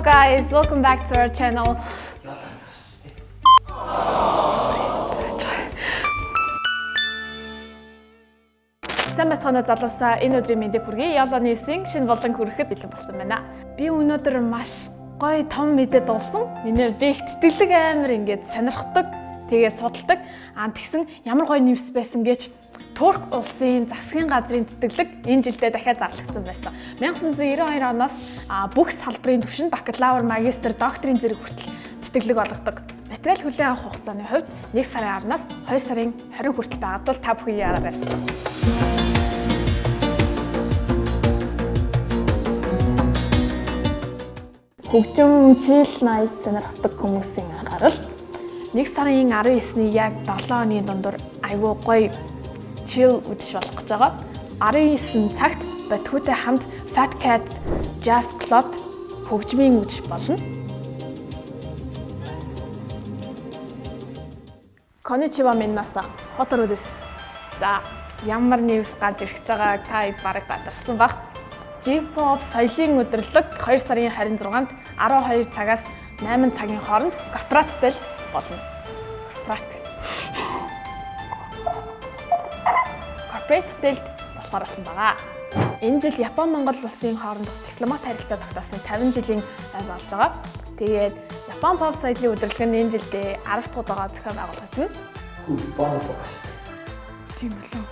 guys, welcome back to our channel. Сайн бацгаана залуусаа энэ өдрийн мэндийг хүргэе. Yolo News-ийн шинэ болон хүрэхэд бэлэн болсон байна. Би өнөөдөр маш гоё том мэдээ дуулсан. Миний би их тэтгэлэг амар ингээд сонирхдаг, тэгээ судалдаг. Тэгсэн ямар гоё ньюс байсан гэж Турк улсын засгийн газрын тэтгэлэг энэ жилдээ дахиад зарлагдсан байсан. 1992 оноос бүх салбарын түвшинд бакалавр, магистр, докторийн зэрэг хүртэл тэтгэлэг болгодог. Материал хүлээн авах хугацааны хувьд 1 сарын 10-наас 2 сарын 20 хүртэл байгаад бол та бүхэн яараарай. Хөгжим, чийл, найз сонирхдаг хүмүүсийн анхаарал 1 сарын 19-ний яг 7 оны дундуур айгүй гоё чийл үдшиж болох гэж байгаа. 19 цагт Батхүүтэй хамт Fat Cat Jazz Club хөгжмийн үдшиж болно. Konnichiwa миннаса хотор үдэс. За, ямар ньюс гарч ирэх гэж байгааг та бараг гадарсан баг. J-pop соёлын өдөрлөг 2 сарын 26-нд 12 цагаас 8 цагийн хооронд корпоративтэл болно. Корпоративтэл болохоор болсон байгаа. Энэ жил Япон-Монгол улсын хоорондох дипломат харилцаа тогтоосон 50 жилийн ой болж байгаа. Тэгээд Япон pop соёлын өдөрлөг нь энэ жилдээ 10 дахь удаага зохион байгуулагдана. Бонус байгаа шүү дээ. Тийм үү?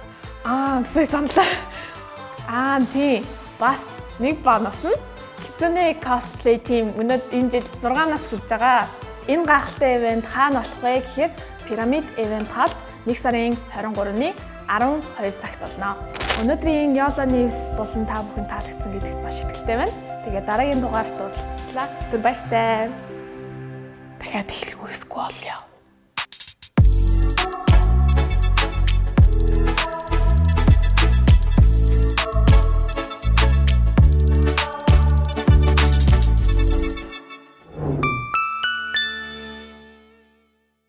Сая саналаа. Тийм. Бас нэг бонус нь Kitsune cosplay team өнөөдөр энэ жил 6 нас хүрж байгаа. Энэ гайхалтай ивент хаана болох вэ гэхээр Pyramid Event Hall 1 сарын 23-ны 12 цагт болно. Өнөөдрийн Yolo News болон та бүхэн таалагдсан гэдэгт маш итгэлтэй байна. Тэгээд дараагийн дугаарт уулзтлаа. Түр баяртай. Дахиад эхлэхгүй болъё.